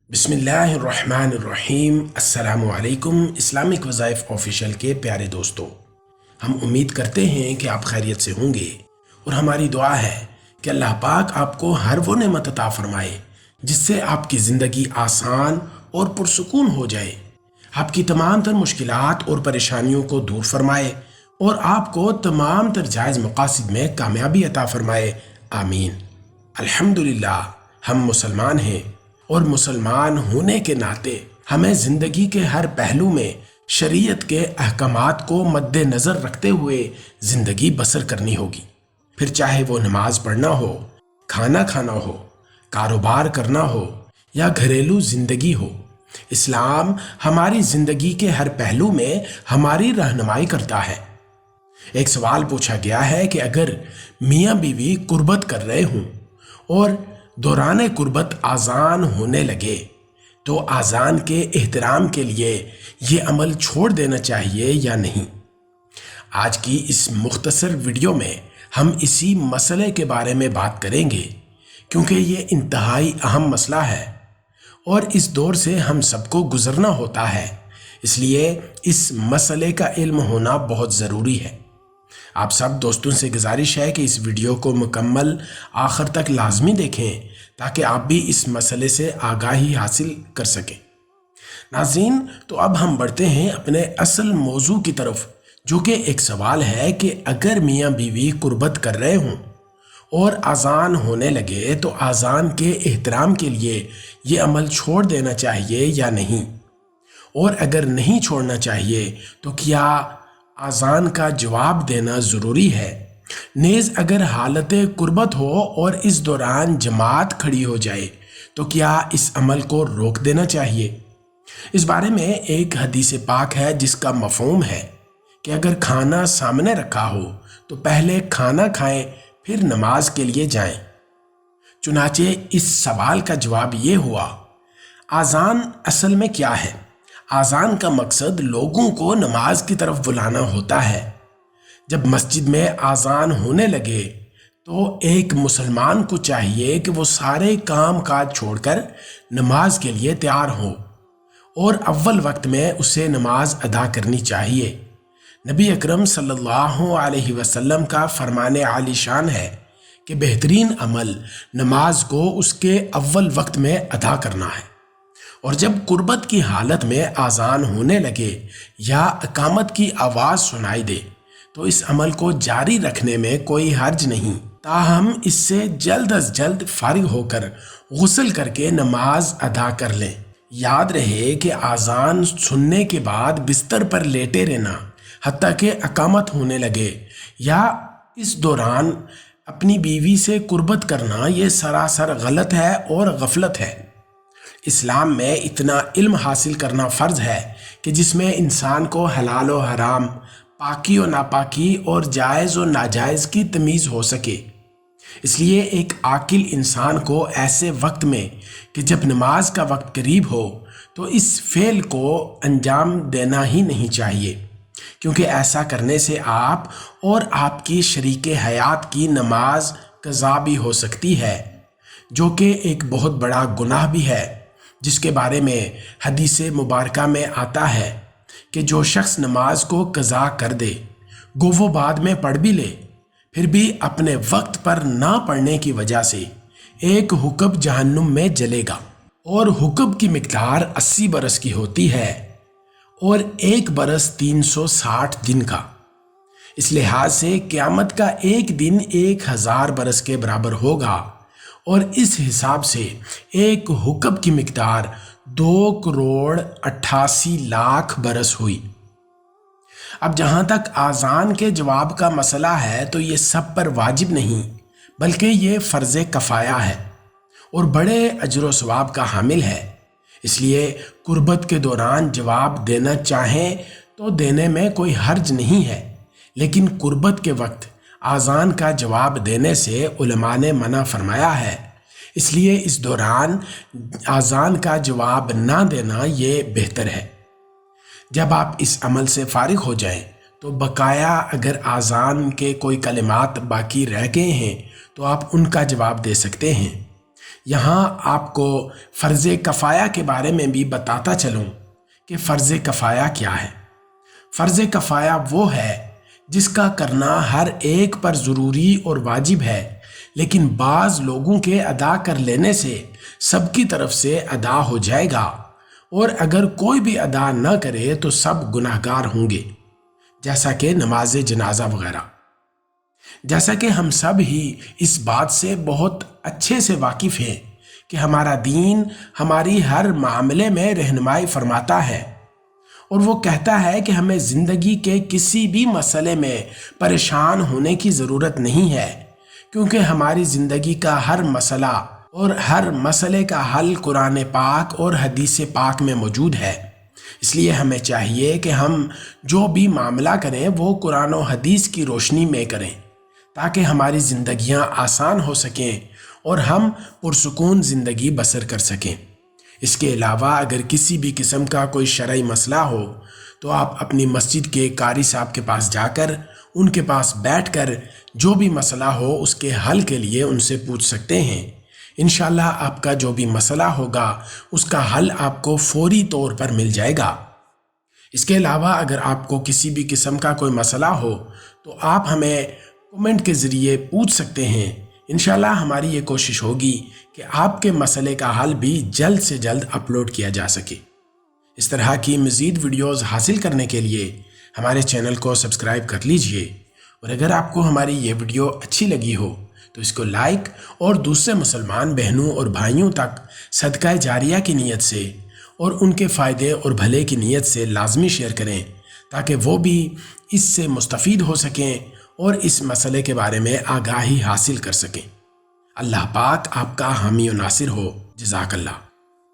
बिस्मिल्लाहिर्रहमानिर्रहीम। अस्सलाम वालेकुम। इस्लामिक वज़ाइफ ऑफिशियल के प्यारे दोस्तों, हम उम्मीद करते हैं कि आप खैरियत से होंगे और हमारी दुआ है कि अल्लाह पाक आपको हर वो नेमत अता फरमाए जिससे आपकी ज़िंदगी आसान और पुरसुकून हो जाए, आपकी तमाम तर मुश्किलात और परेशानियों को दूर फरमाए और आपको तमाम तर जायज़ मकासद में कामयाबी अता फरमाए। आमीन। अल्हम्दुलिल्लाह, हम मुसलमान हैं और मुसलमान होने के नाते हमें ज़िंदगी के हर पहलू में शरीयत के अहकामात को मद्देनज़र रखते हुए ज़िंदगी बसर करनी होगी। फिर चाहे वो नमाज पढ़ना हो, खाना खाना हो, कारोबार करना हो या घरेलू ज़िंदगी हो, इस्लाम हमारी ज़िंदगी के हर पहलू में हमारी रहनुमाई करता है। एक सवाल पूछा गया है कि अगर मियाँ बीवी कुर्बत कर रहे हों और दौरान कुर्बत आज़ान होने लगे तो आज़ान के एहतराम के लिए ये अमल छोड़ देना चाहिए या नहीं। आज की इस मुख्तसर वीडियो में हम इसी मसले के बारे में बात करेंगे क्योंकि ये इंतहाई अहम मसला है और इस दौर से हम सबको गुजरना होता है, इसलिए इस मसले का इल्म होना बहुत ज़रूरी है। आप सब दोस्तों से गुजारिश है कि इस वीडियो को मुकम्मल आखिर तक लाजमी देखें ताकि आप भी इस मसले से आगाही हासिल कर सकें। नाज़रीन, तो अब हम बढ़ते हैं अपने असल मौजू की तरफ, जो कि एक सवाल है कि अगर मियाँ बीवी कुर्बत कर रहे हों और आज़ान होने लगे तो आज़ान के एहतराम के लिए ये अमल छोड़ देना चाहिए या नहीं, और अगर नहीं छोड़ना चाहिए तो क्या आज़ान का जवाब देना ज़रूरी है। नेज़ अगर हालत कुर्बत हो और इस दौरान जमात खड़ी हो जाए तो क्या इस अमल को रोक देना चाहिए। इस बारे में एक हदीस पाक है जिसका मफ़हूम है कि अगर खाना सामने रखा हो तो पहले खाना खाएं फिर नमाज के लिए जाएं। चुनाचे इस सवाल का जवाब ये हुआ, आज़ान असल में क्या है। आज़ान का मकसद लोगों को नमाज की तरफ बुलाना होता है। जब मस्जिद में आज़ान होने लगे तो एक मुसलमान को चाहिए कि वो सारे काम काज छोड़कर नमाज के लिए तैयार हो और अव्वल वक्त में उसे नमाज अदा करनी चाहिए। नबी अकरम सल्लल्लाहु अलैहि वसल्लम का फरमाने आलीशान है कि बेहतरीन अमल नमाज को उसके अव्वल वक्त में अदा करना है, और जब कुर्बत की हालत में आज़ान होने लगे या इकामत की आवाज़ सुनाई दे तो इस अमल को जारी रखने में कोई हर्ज नहीं, ताहम इससे जल्द अज जल्द फारिग होकर गुस्ल करके नमाज अदा कर लें। याद रहे कि आज़ान सुनने के बाद बिस्तर पर लेटे रहना हत्ता कि इकामत होने लगे या इस दौरान अपनी बीवी से कुर्बत करना ये सरासर गलत है और गफलत है। इस्लाम में इतना इल्म हासिल करना फ़र्ज़ है कि जिसमें इंसान को हलाल और हराम, पाकी और नापाकी और जायज़ और नाजायज़ की तमीज़ हो सके। इसलिए एक आकिल इंसान को ऐसे वक्त में कि जब नमाज का वक्त करीब हो तो इस फ़ेल को अंजाम देना ही नहीं चाहिए, क्योंकि ऐसा करने से आप और आपकी शरीके हयात की नमाज कज़ा भी हो सकती है, जो कि एक बहुत बड़ा गुनाह भी है, जिसके बारे में हदीस मुबारका में आता है कि जो शख्स नमाज को कज़ा कर दे, गो वो बाद में पढ़ भी ले, फिर भी अपने वक्त पर ना पढ़ने की वजह से एक हुक्ब जहन्नुम में जलेगा, और हुक्ब की मिक़दार 80 बरस की होती है और एक बरस 360 दिन का। इस लिहाज से क़यामत का एक दिन 1000 बरस के बराबर होगा, और इस हिसाब से एक हुक्ब की मिक़दार 2,88,00,000 बरस हुई। अब जहाँ तक आज़ान के जवाब का मसला है तो ये सब पर वाजिब नहीं बल्कि ये फ़र्ज़ कफ़ाया है और बड़े अजर व सवाब का हामिल है। इसलिए कुर्बत के दौरान जवाब देना चाहें तो देने में कोई हर्ज नहीं है, लेकिन कुर्बत के वक्त आज़ान का जवाब देने से उलमा ने मना फरमाया है। इसलिए इस दौरान आज़ान का जवाब ना देना ये बेहतर है। जब आप इस अमल से फारिग हो जाएं तो बकाया अगर आज़ान के कोई कलिमात बाकी रह गए हैं तो आप उनका जवाब दे सकते हैं, یہاں آپ کو فرض کفایہ کے بارے میں بھی بتاتا چلوں کہ فرض کفایہ کیا ہے۔ فرض کفایہ وہ ہے جس کا کرنا ہر ایک پر ضروری اور واجب ہے، لیکن بعض لوگوں کے ادا کر لینے سے سب کی طرف سے ادا ہو جائے گا، اور اگر کوئی بھی ادا نہ کرے تو سب گناہگار ہوں گے، جیسا کہ نماز جنازہ وغیرہ۔ جیسا کہ ہم سب ہی اس بات سے بہت اچھے سے واقف ہیں کہ ہمارا دین ہماری ہر معاملے میں رہنمائی فرماتا ہے، اور وہ کہتا ہے کہ ہمیں زندگی کے کسی بھی مسئلے میں پریشان ہونے کی ضرورت نہیں ہے، کیونکہ ہماری زندگی کا ہر مسئلہ اور ہر مسئلے کا حل قرآن پاک اور حدیث پاک میں موجود ہے۔ اس لیے ہمیں چاہیے کہ ہم جو بھی معاملہ کریں وہ قرآن و حدیث کی روشنی میں کریں، تاکہ ہماری زندگیاں آسان ہو سکیں اور ہم پرسکون زندگی بسر کر سکیں۔ اس کے علاوہ اگر کسی بھی قسم کا کوئی شرعی مسئلہ ہو تو آپ اپنی مسجد کے قاری صاحب کے پاس جا کر ان کے پاس بیٹھ کر جو بھی مسئلہ ہو اس کے حل کے لیے ان سے پوچھ سکتے ہیں۔ انشاءاللہ آپ کا جو بھی مسئلہ ہوگا اس کا حل آپ کو فوری طور پر مل جائے گا۔ اس کے علاوہ اگر آپ کو کسی بھی قسم کا کوئی مسئلہ ہو تو آپ ہمیں کمنٹ کے ذریعے پوچھ سکتے ہیں۔ انشاءاللہ ہماری یہ کوشش ہوگی کہ آپ کے مسئلے کا حل بھی جلد سے جلد اپلوڈ کیا جا سکے۔ اس طرح کی مزید ویڈیوز حاصل کرنے کے لیے ہمارے چینل کو سبسکرائب کر لیجئے، اور اگر آپ کو ہماری یہ ویڈیو اچھی لگی ہو تو اس کو لائک اور دوسرے مسلمان بہنوں اور بھائیوں تک صدقہ جاریہ کی نیت سے اور ان کے فائدے اور بھلے کی نیت سے لازمی شیئر کریں، تاکہ وہ بھی اس سے مستفید ہو سکیں اور اس مسئلے کے بارے میں آگاہی حاصل کر سکیں۔ اللہ پاک آپ کا حامی و ناصر ہو۔ جزاک اللہ۔